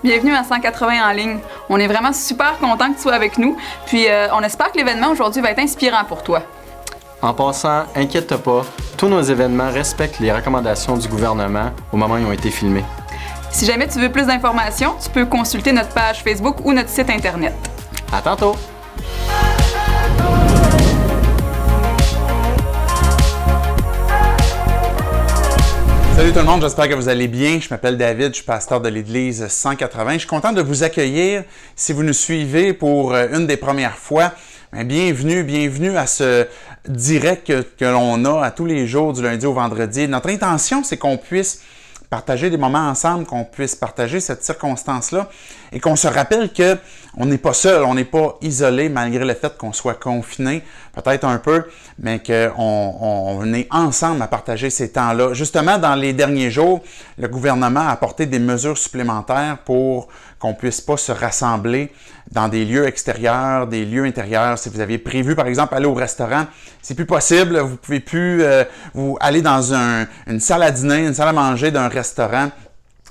Bienvenue à 180 en ligne. On est vraiment super content que tu sois avec nous, puis on espère que l'événement aujourd'hui va être inspirant pour toi. En passant, inquiète-toi pas, tous nos événements respectent les recommandations du gouvernement au moment où ils ont été filmés. Si jamais tu veux plus d'informations, tu peux consulter notre page Facebook ou notre site Internet. À tantôt! Salut tout le monde, j'espère que vous allez bien. Je m'appelle David, je suis pasteur de l'Église 180. Je suis content de vous accueillir. Si vous nous suivez pour une des premières fois, bienvenue à ce direct que l'on a à tous les jours du lundi au vendredi. Notre intention, c'est qu'on puisse partager des moments ensemble, qu'on puisse partager cette circonstance-là et qu'on se rappelle qu'on n'est pas seul, on n'est pas isolé malgré le fait qu'on soit confiné, peut-être un peu, mais qu'on est ensemble à partager ces temps-là. Justement, dans les derniers jours, le gouvernement a apporté des mesures supplémentaires pour qu'on ne puisse pas se rassembler dans des lieux extérieurs, des lieux intérieurs. Si vous aviez prévu, par exemple, aller au restaurant, c'est plus possible. Vous ne pouvez plus vous aller dans une salle à dîner, une salle à manger d'un restaurant.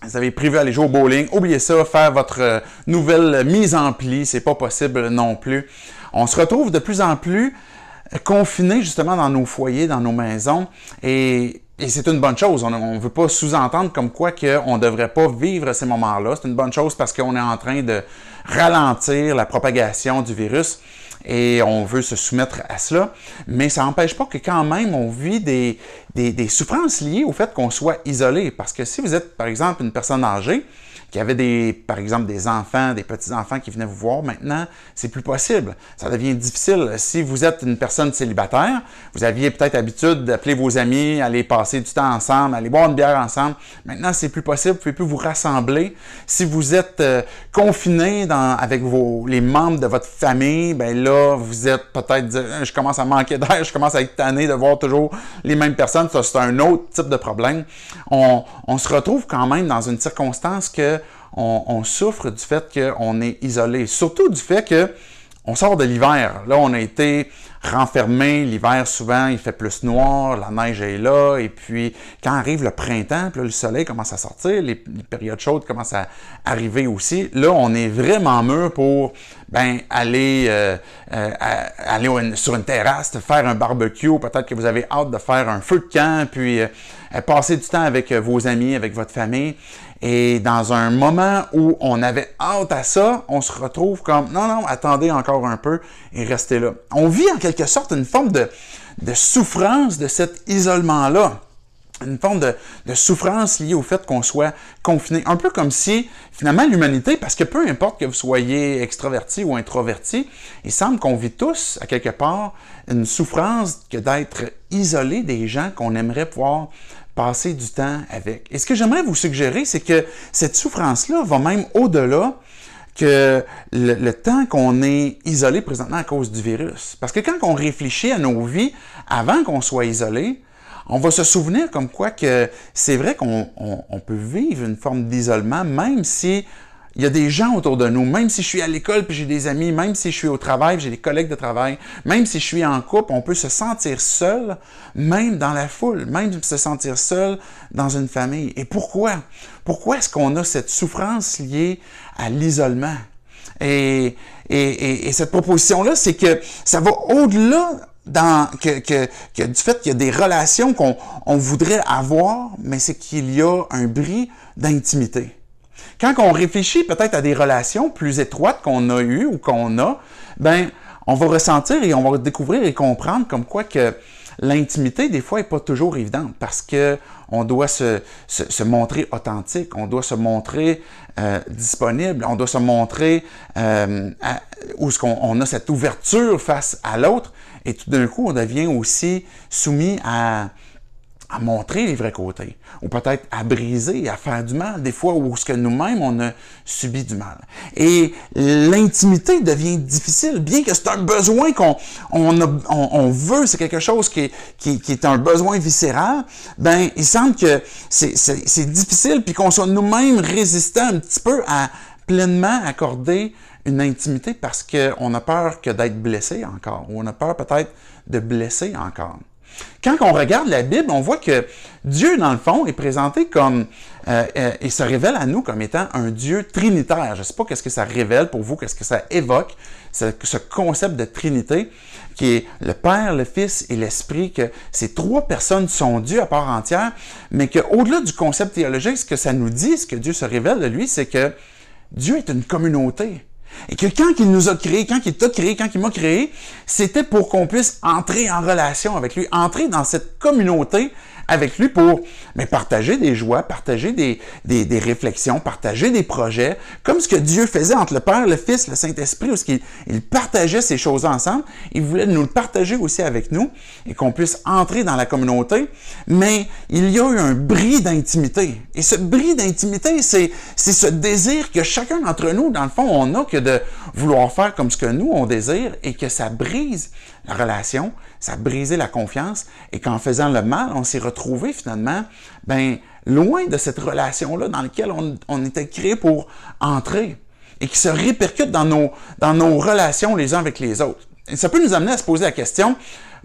Vous avez prévu aller jouer au bowling. Oubliez ça, faire votre nouvelle mise en pli. C'est pas possible non plus. On se retrouve de plus en plus confinés justement dans nos foyers, dans nos maisons. Et c'est une bonne chose. On ne veut pas sous-entendre comme quoi qu'on ne devrait pas vivre ces moments-là. C'est une bonne chose parce qu'on est en train de ralentir la propagation du virus et on veut se soumettre à cela. Mais ça n'empêche pas que quand même on vit des souffrances liées au fait qu'on soit isolé. Parce que si vous êtes, par exemple, une personne âgée, qui avait par exemple des enfants, des petits-enfants qui venaient vous voir, maintenant, c'est plus possible. Ça devient difficile. Si vous êtes une personne célibataire, vous aviez peut-être l'habitude d'appeler vos amis, aller passer du temps ensemble, aller boire une bière ensemble. Maintenant, c'est plus possible. Vous ne pouvez plus vous rassembler. Si vous êtes confiné avec les membres de votre famille, ben là, vous êtes peut-être je commence à manquer d'air, je commence à être tanné de voir toujours les mêmes personnes. Ça, c'est un autre type de problème. On se retrouve quand même dans une circonstance que on souffre du fait qu'on est isolé. Surtout du fait qu'on sort de l'hiver. Là, on a été renfermé. L'hiver, souvent, il fait plus noir, la neige est là. Et puis, quand arrive le printemps, puis là, le soleil commence à sortir, les périodes chaudes commencent à arriver aussi. Là, on est vraiment mûr pour aller sur une terrasse, faire un barbecue. Peut-être que vous avez hâte de faire un feu de camp, puis passer du temps avec vos amis, avec votre famille. Et dans un moment où on avait hâte à ça, on se retrouve comme « Non, attendez encore un peu et restez là ». On vit en quelque sorte une forme de souffrance de cet isolement-là. Une forme de souffrance liée au fait qu'on soit confiné. Un peu comme si, finalement, l'humanité, parce que peu importe que vous soyez extraverti ou introverti, il semble qu'on vit tous, à quelque part, une souffrance que d'être isolé des gens qu'on aimerait pouvoir passer du temps avec. Et ce que j'aimerais vous suggérer, c'est que cette souffrance-là va même au-delà que le temps qu'on est isolé présentement à cause du virus. Parce que quand on réfléchit à nos vies avant qu'on soit isolé, on va se souvenir comme quoi que c'est vrai qu'on peut vivre une forme d'isolement, même si il y a des gens autour de nous, même si je suis à l'école puis j'ai des amis, même si je suis au travail, j'ai des collègues de travail, même si je suis en couple, on peut se sentir seul, même dans la foule, même se sentir seul dans une famille. Et pourquoi? Pourquoi est-ce qu'on a cette souffrance liée à l'isolement? Et cette proposition-là, c'est que ça va au-delà que du fait qu'il y a des relations qu'on voudrait avoir, mais c'est qu'il y a un bris d'intimité. Quand on réfléchit peut-être à des relations plus étroites qu'on a eues ou qu'on a, on va ressentir et on va découvrir et comprendre comme quoi que l'intimité, des fois, n'est pas toujours évidente parce qu'on doit se montrer authentique, on doit se montrer disponible, on doit se montrer où on a cette ouverture face à l'autre et tout d'un coup, on devient aussi soumis à montrer les vrais côtés, ou peut-être à briser, à faire du mal, des fois où ce que nous-mêmes, on a subi du mal. Et l'intimité devient difficile, bien que c'est un besoin on veut, c'est quelque chose qui est un besoin viscéral, il semble que c'est difficile, puis qu'on soit nous-mêmes résistants un petit peu à pleinement accorder une intimité parce qu'on a peur que d'être blessé encore, ou on a peur peut-être de blesser encore. Quand on regarde la Bible, on voit que Dieu, dans le fond, est présenté comme, il se révèle à nous comme étant un Dieu trinitaire. Je ne sais pas qu'est-ce que ça révèle pour vous, qu'est-ce que ça évoque, ce concept de Trinité, qui est le Père, le Fils et l'Esprit, que ces trois personnes sont Dieu à part entière, mais qu'au-delà du concept théologique, ce que ça nous dit, ce que Dieu se révèle de lui, c'est que Dieu est une communauté. Et que quand il nous a créés, quand il t'a créé, quand il m'a créé, c'était pour qu'on puisse entrer en relation avec lui, entrer dans cette communauté avec lui pour partager des joies, partager des réflexions, partager des projets, comme ce que Dieu faisait entre le Père, le Fils, le Saint-Esprit, où il partageait ces choses ensemble. Il voulait nous le partager aussi avec nous et qu'on puisse entrer dans la communauté. Mais il y a eu un bris d'intimité. Et ce bris d'intimité, c'est ce désir que chacun d'entre nous, dans le fond, on a que de vouloir faire comme ce que nous, on désire et que ça brise la relation, ça a brisé la confiance et qu'en faisant le mal, on s'est retrouvé finalement loin de cette relation-là dans laquelle on était créé pour entrer et qui se répercute dans nos relations les uns avec les autres. Et ça peut nous amener à se poser la question,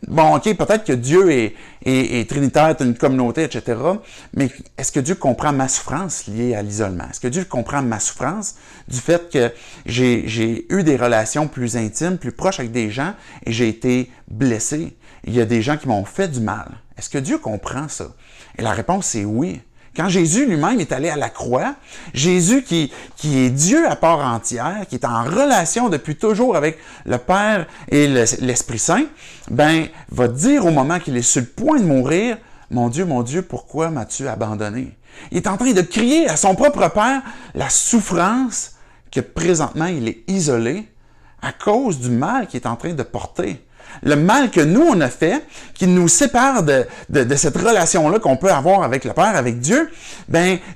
bon, OK, peut-être que Dieu est trinitaire, est une communauté, etc., mais est-ce que Dieu comprend ma souffrance liée à l'isolement? Est-ce que Dieu comprend ma souffrance du fait que j'ai eu des relations plus intimes, plus proches avec des gens et j'ai été blessé? Il y a des gens qui m'ont fait du mal. Est-ce que Dieu comprend ça? Et la réponse est oui. Quand Jésus lui-même est allé à la croix, Jésus qui est Dieu à part entière, qui est en relation depuis toujours avec le Père et l'Esprit Saint, va dire au moment qu'il est sur le point de mourir, « Mon Dieu, pourquoi m'as-tu abandonné? » Il est en train de crier à son propre Père la souffrance que présentement il est isolé à cause du mal qu'il est en train de porter. Le mal que nous, on a fait, qui nous sépare de cette relation-là qu'on peut avoir avec le Père, avec Dieu,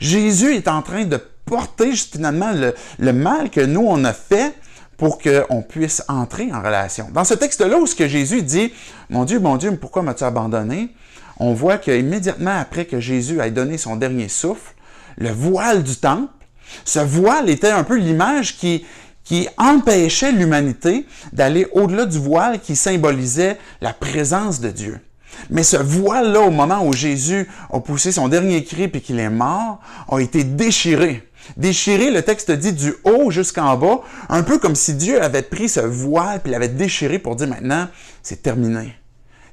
Jésus est en train de porter finalement le mal que nous, on a fait pour qu'on puisse entrer en relation. Dans ce texte-là où ce que Jésus dit « Mon Dieu, pourquoi m'as-tu abandonné? » On voit qu'immédiatement après que Jésus ait donné son dernier souffle, le voile du temple, ce voile était un peu l'image qui empêchait l'humanité d'aller au-delà du voile qui symbolisait la présence de Dieu. Mais ce voile-là, au moment où Jésus a poussé son dernier cri et qu'il est mort, a été déchiré. Déchiré, le texte dit du haut jusqu'en bas, un peu comme si Dieu avait pris ce voile et l'avait déchiré pour dire maintenant, c'est terminé.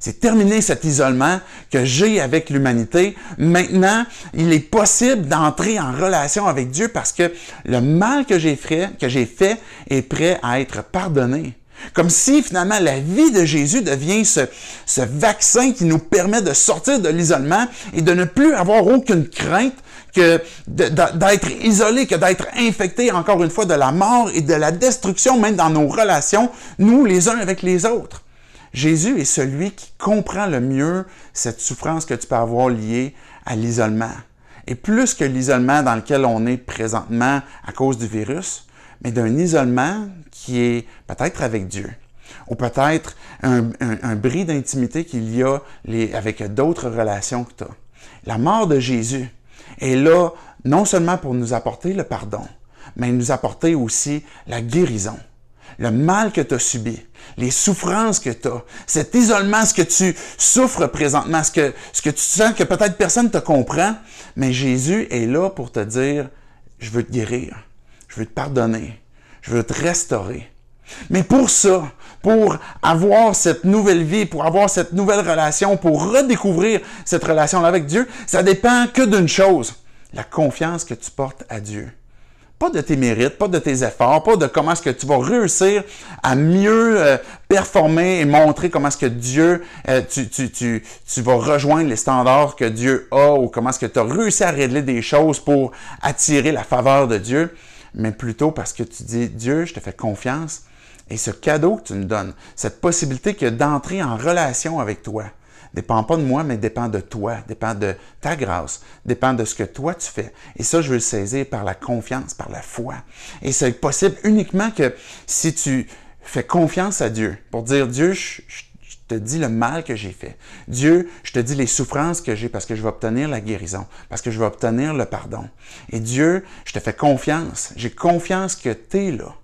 C'est terminé cet isolement que j'ai avec l'humanité. Maintenant, il est possible d'entrer en relation avec Dieu parce que le mal que j'ai fait est prêt à être pardonné. Comme si finalement la vie de Jésus devient ce vaccin qui nous permet de sortir de l'isolement et de ne plus avoir aucune crainte que d'être isolé, que d'être infecté encore une fois de la mort et de la destruction même dans nos relations, nous les uns avec les autres. Jésus est celui qui comprend le mieux cette souffrance que tu peux avoir liée à l'isolement. Et plus que l'isolement dans lequel on est présentement à cause du virus, mais d'un isolement qui est peut-être avec Dieu, ou peut-être un bris d'intimité qu'il y a avec d'autres relations que tu as. La mort de Jésus est là non seulement pour nous apporter le pardon, mais nous apporter aussi la guérison. Le mal que tu as subi, les souffrances que tu as, cet isolement, ce que tu souffres présentement, ce que tu sens que peut-être personne ne te comprend, mais Jésus est là pour te dire « Je veux te guérir, je veux te pardonner, je veux te restaurer ». Mais pour ça, pour avoir cette nouvelle vie, pour avoir cette nouvelle relation, pour redécouvrir cette relation-là avec Dieu, ça dépend que d'une chose, la confiance que tu portes à Dieu. Pas de tes mérites, pas de tes efforts, pas de comment est-ce que tu vas réussir à mieux performer et montrer comment est-ce que Dieu, tu vas rejoindre les standards que Dieu a ou comment est-ce que tu as réussi à régler des choses pour attirer la faveur de Dieu, mais plutôt parce que tu dis, Dieu, je te fais confiance et ce cadeau que tu me donnes, cette possibilité que d'entrer en relation avec toi, dépend pas de moi, mais dépend de toi, dépend de ta grâce, dépend de ce que toi tu fais. Et ça, je veux le saisir par la confiance, par la foi. Et c'est possible uniquement que si tu fais confiance à Dieu, pour dire, Dieu, je te dis le mal que j'ai fait. Dieu, je te dis les souffrances que j'ai parce que je vais obtenir la guérison, parce que je vais obtenir le pardon. Et Dieu, je te fais confiance. J'ai confiance que tu es là.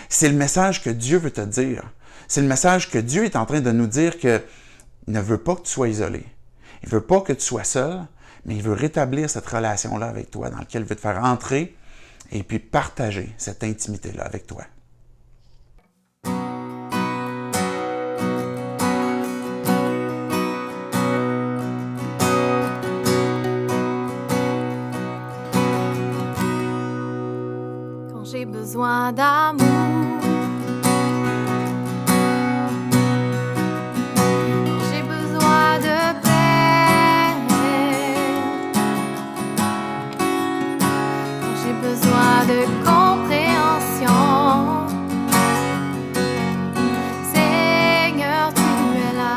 C'est le message que Dieu veut te dire. C'est le message que Dieu est en train de nous dire que Il ne veut pas que tu sois isolé. Il ne veut pas que tu sois seul, mais il veut rétablir cette relation-là avec toi, dans laquelle il veut te faire entrer et puis partager cette intimité-là avec toi. Quand j'ai besoin d'amour, quand j'ai besoin de paix, quand j'ai besoin de compréhension, Seigneur, tu es là.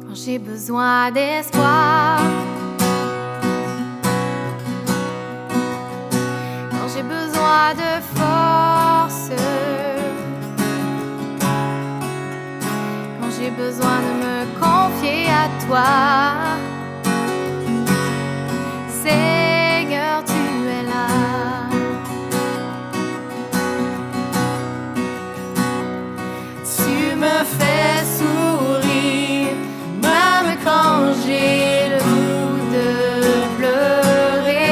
Quand j'ai besoin d'espoir, j'ai besoin de force, quand j'ai besoin de me confier à toi, Seigneur, tu es là. Tu me fais sourire, même quand j'ai le goût de pleurer.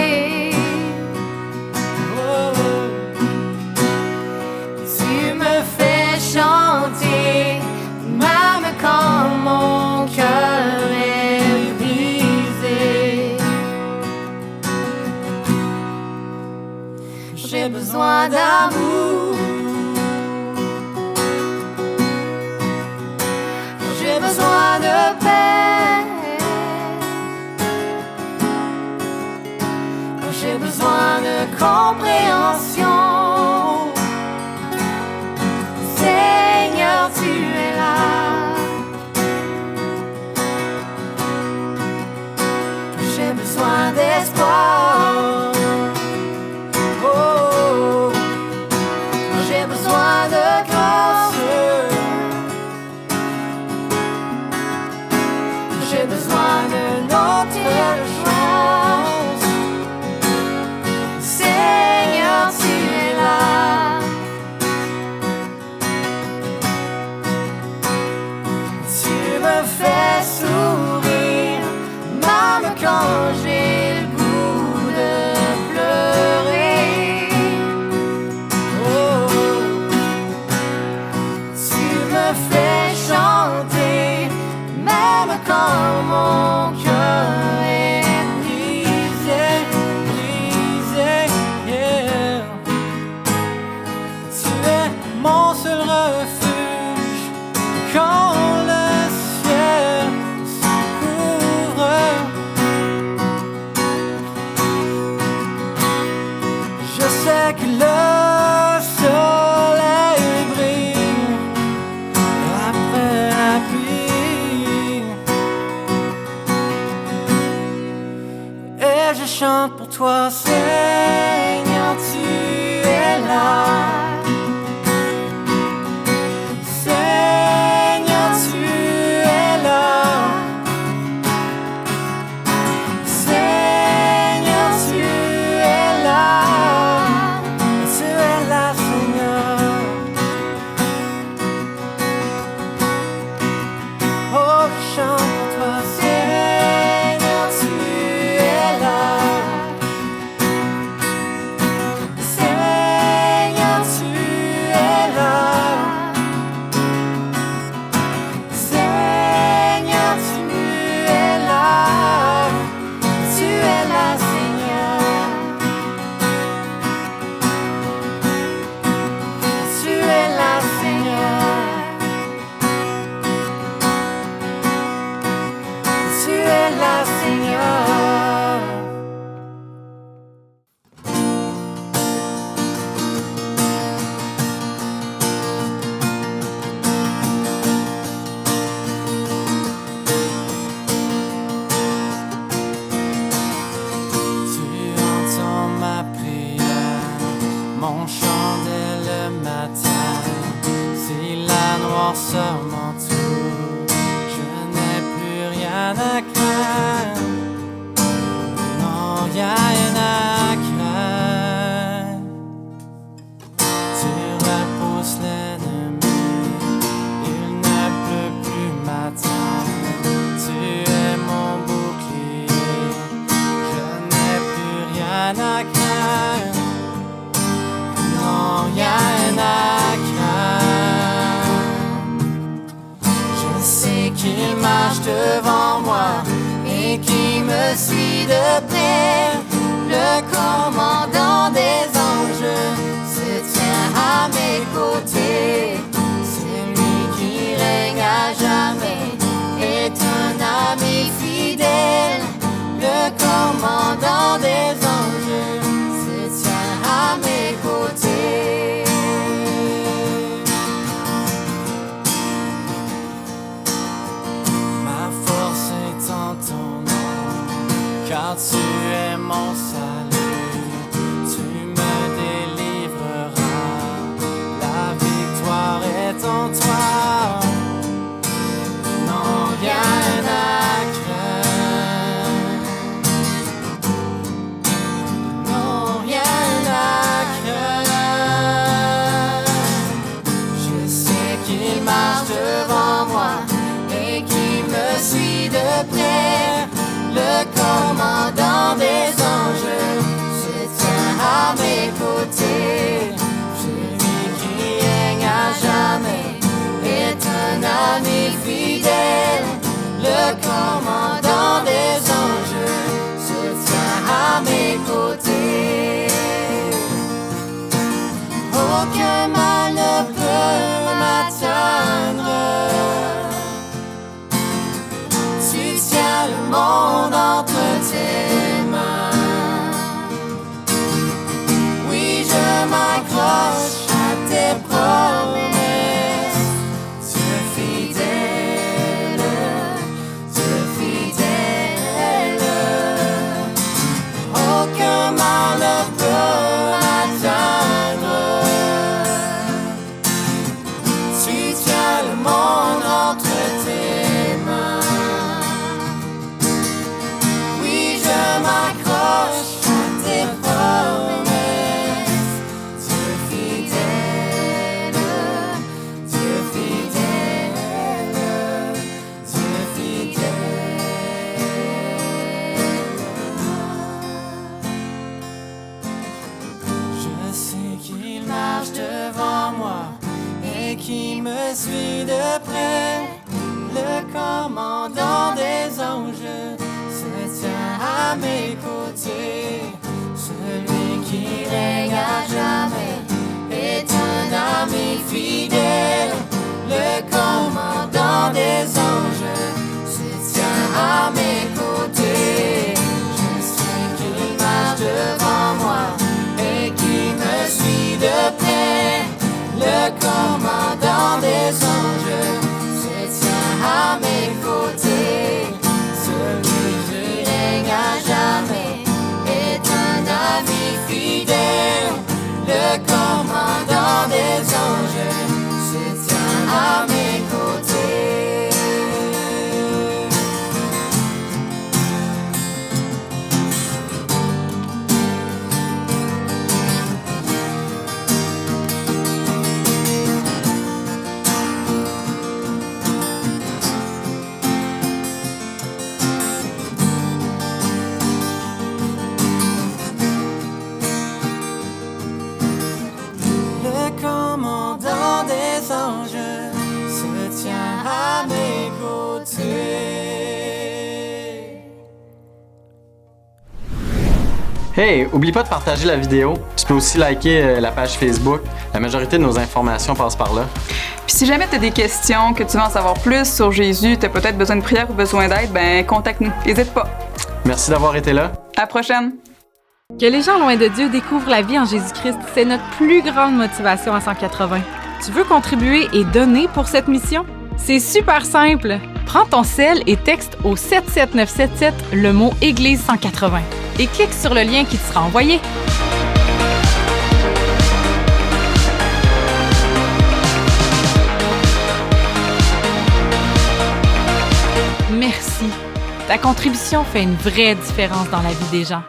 Chanter, même quand mon cœur est brisé. J'ai besoin d'amour, j'ai besoin de paix, j'ai besoin de compréhension. Seigneur, tu es là. J'ai besoin d'espoir. Oh, j'ai besoin de grâce. J'ai besoin d'une autre chance. Seigneur, tu es là. Fais sourire, même quand j'ai le goût de pleurer. Oh, tu me fais chanter, même quand mon cœur est brisé, brisé. Yeah. Tu es mon seul refuge quand que le soleil brille après la pluie, et je chante pour toi, Seigneur, tu es là. Seigneur, tu es là. Seigneur, tu es là. noirceur m'entoure, je n'ai plus rien à craindre. Non, rien à craindre. Tu repousses l'ennemi. qu'il marche devant moi et qui me suit de près. Le commandant des anges se tient à mes côtés. Celui qui règne à jamais est un ami fidèle. Le commandant des anges se tient à mes côtés. Ma force est en ton nom, car tu es mon salut. Tu me délivreras, la victoire est en toi. Non, rien à craindre. Non, rien à craindre. Je sais qu'il marche devant moi et qu'il me suit de près. Le commandant des anges se tient à mes côtés. Celui qui règne à jamais est un ami fidèle. Le commandant des anges se tient à mes côtés. Aucun mal ne peut m'atteindre. Tu tiens le monde entre tes mains. Oui, je m'accroche à tes promesses. Tu es fidèle, tu es fidèle. Aucun mal ne peut m'atteindre. Tu tiens le monde entre tes mains. Oui, je m'accroche à tes promesses. Tu es fidèle, tu es fidèle, tu es fidèle. Je sais qu'il marche devant moi et qu'il me suit de près. Le commandant des anges se tient à mes côtés. Celui qui règne à jamais est un ami fidèle. Le commandant des anges se tient à mes côtés. Je sais qu'il marche devant moi et qu'il me suit de près. Le commandant des anges se tient à mes côtés. Celui qui règne à jamais est un ami fidèle. Le commandant des anges se tient à mes côtés. Le commandant des anges se tient à mes côtés. Hey, oublie pas de partager la vidéo. Tu peux aussi liker la page Facebook. La majorité de nos informations passent par là. Puis si jamais tu as des questions, que tu veux en savoir plus sur Jésus, tu as peut-être besoin de prière ou besoin d'aide, ben contacte-nous. N'hésite pas. Merci d'avoir été là. À la prochaine! Que les gens loin de Dieu découvrent la vie en Jésus-Christ, c'est notre plus grande motivation à 180. Tu veux contribuer et donner pour cette mission? C'est super simple! Prends ton cell et texte au 77977 le mot Église 180 et clique sur le lien qui te sera envoyé. Merci! Ta contribution fait une vraie différence dans la vie des gens.